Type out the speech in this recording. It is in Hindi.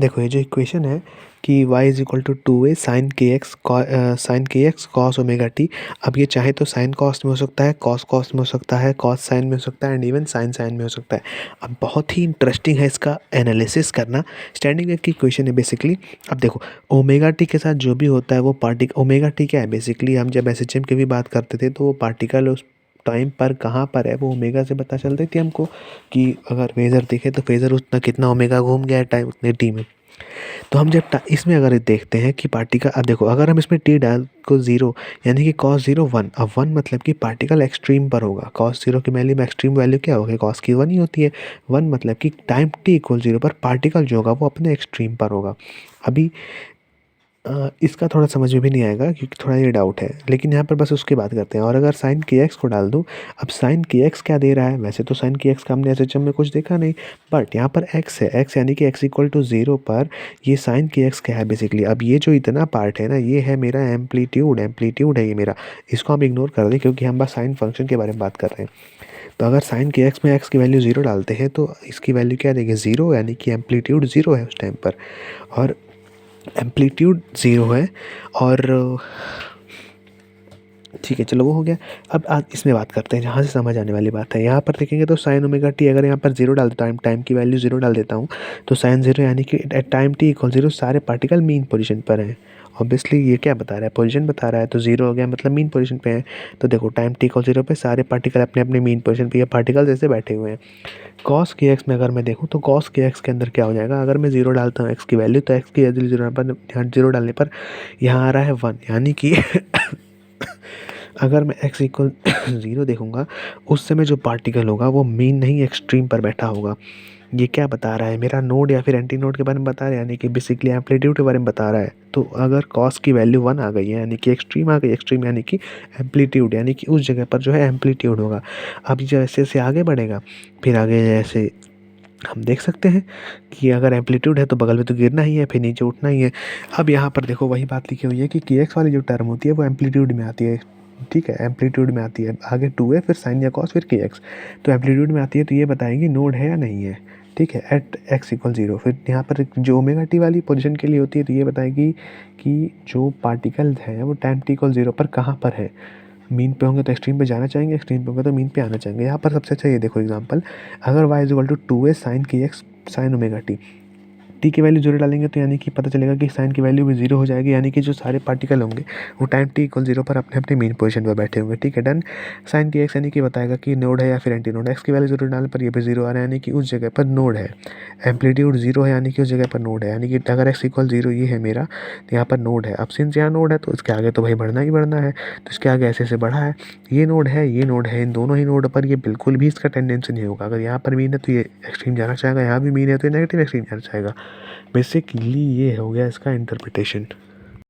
देखो ये जो इक्वेशन है कि y is equal to 2a sine के एक्स कॉस ओमेगा टी। अब ये चाहे तो साइन कॉस में हो सकता है, कॉस में हो सकता है, कॉस साइन में हो सकता है एंड इवन साइन में हो सकता है। अब बहुत ही इंटरेस्टिंग है इसका एनालिसिस करना। स्टैंडिंग वेव की इक्वेशन है बेसिकली। अब देखो ओमेगा टी के साथ जो भी होता है वो ओमेगा टी क्या है बेसिकली, हम जब एसएचएम की भी बात करते थे तो वो पार्टिकल उस टाइम पर कहाँ पर है वो ओमेगा से पता चलती थी हमको, कि अगर फेज़र दिखे तो फेज़र उतना कितना ओमेगा घूम गया है टाइम उतने टी में। तो हम जब इसमें अगर देखते हैं कि पार्टिकल, अब देखो अगर हम इसमें टी डाल को जीरो यानी कि कॉस जीरो वन, अब वन मतलब कि पार्टिकल एक्सट्रीम पर होगा। कॉस जीरो की वैल्यू में एक्सट्रीम वैल्यू क्या होगी, कॉस की वन ही होती है। वन मतलब कि टाइम टी इक्वल जीरो पर पार्टिकल जो होगा वो अपने एक्सट्रीम पर होगा। अभी इसका थोड़ा समझ में भी नहीं आएगा क्योंकि थोड़ा ये डाउट है, लेकिन यहाँ पर बस उसकी बात करते हैं। और अगर साइन के एक्स को डाल दूँ, अब साइन के एक्स क्या दे रहा है, वैसे तो साइन के एक्स का हमने एसएचएम में कुछ देखा नहीं, बट यहाँ पर एक्स है, एक्स यानी कि एक्स इक्वल टू जीरो पर ये साइन के एक्स क्या है बेसिकली। अब ये जो इतना पार्ट है ना, ये है मेरा एम्पलीट्यूड है ये मेरा, इसको हम इग्नोर कर दें क्योंकि हम बस साइन फंक्शन के बारे में बात कर रहे हैं। तो अगर साइन के एक्स में एक्स की वैल्यू ज़ीरो डालते हैं तो इसकी वैल्यू क्या देगी, ज़ीरो, यानी कि एम्पलीट्यूड ज़ीरो है उस टाइम पर। और एम्पलीट्यूड ज़ीरो है और ठीक है चलो वो हो गया। अब आज इसमें बात करते हैं जहाँ से समझ आने वाली बात है। यहाँ पर देखेंगे तो साइन ओमेगा टी, अगर यहाँ पर जीरो डाल देता हूँ, टाइम की वैल्यू जीरो डाल देता हूँ तो साइन जीरो यानी कि at time t equal zero सारे पार्टिकल मीन पोजीशन पर हैं। ऑब्वियसली ये क्या बता रहा है, पोजीशन बता रहा है, तो जीरो हो गया मतलब मीन पोजीशन पे है। तो देखो टाइम टी इक्वल जीरो पे सारे पार्टिकल अपने अपने मीन पोजीशन पे, ये पार्टिकल जैसे बैठे हुए हैं। कॉस के एक्स में अगर मैं देखूँ तो कॉस के एक्स के अंदर क्या हो जाएगा, अगर मैं जीरो डालता हूँ एक्स की वैल्यू तो एक्स की वैल्यू जीरो पर, यहाँ जीरो डालने पर यहाँ आ रहा है वन, यानी कि अगर मैं x इक्वल ज़ीरो देखूंगा उस समय जो पार्टिकल होगा वो मीन नहीं एक्सट्रीम पर बैठा होगा। ये क्या बता रहा है, मेरा नोड या फिर एंटी नोड के बारे में बता रहा है, यानी कि बेसिकली एम्पलीट्यूड के बारे में बता रहा है। तो अगर कॉस की वैल्यू वन आ गई है यानी कि एक्सट्रीम आ गई, एक्सट्रीम यानी कि एम्पलीट्यूड, यानी कि उस जगह पर जो है एम्पलीट्यूड होगा। अब जैसे जैसे आगे बढ़ेगा फिर आगे जैसे हम देख सकते हैं कि अगर एम्पलीट्यूड है तो बगल में तो गिरना ही है, फिर नीचे उठना ही है। अब यहाँ पर देखो वही बात लिखी हुई है कि एक्स वाली जो टर्म होती है वो एम्पलीट्यूड में आती है, ठीक है, एम्पलीट्यूड में आती है, आगे टू है फिर साइन या कॉस फिर के एक्स, तो एम्पलीट्यूड में आती है तो ये बताएगी नोड है या नहीं है, ठीक है, एट एक्स इक्वल जीरो। फिर यहाँ पर जो ओमेगा टी वाली पोजीशन के लिए होती है तो ये बताएगी कि जो पार्टिकल है वो टाइम टी इक्वल जीरो पर कहाँ पर है। मीन पे होंगे तो एक्सट्रीम पे जाना चाहेंगे, एक्सट्रीम पे होंगे तो मीन पे आना चाहेंगे। यहाँ पर सबसे अच्छा ये देखो एग्जांपल, अगर y is equal to 2a sine के X sine omega T, T की वैल्यू जीरो डालेंगे तो यानी कि पता चलेगा कि साइन की वैल्यू भी जीरो हो जाएगी, यानी कि जो सारे पार्टिकल होंगे वो टाइम टी इक्वल जीरो पर अपने अपने मेन पोजीशन पर बैठे होंगे, ठीक है डन। साइन की एक्स यानी कि बताएगा कि नोड है या फिर एंटी नोड, एक्स की वैल्यू जीरो डालने पर ये भी जीरो आ रहा है यानी कि उस जगह पर नोड है। एम्पलीट्यूड जीरो है यानी कि उस जगह पर नोड है, यानी कि अगर एक्स इक्वल जीरो ये है मेरा तो यहाँ पर नोड है। अब सिंस यहाँ नोड है तो इसके आगे तो भाई बढ़ना ही बढ़ना है, तो इसके आगे ऐसे ऐसे बढ़ा है, ये नोड है ये नोड है, इन दोनों ही नोड पर ये बिल्कुल भी इसका टेंडेंसी नहीं होगा। अगर यहाँ पर मीन है तो ये एक्सट्रीम जाना चाहेगा, यहाँ भी मीन है तो ये नेगेटिव एक्सट्रीम जाना चाहेगा। बेसिकली ये हो गया इसका इंटरप्रिटेशन।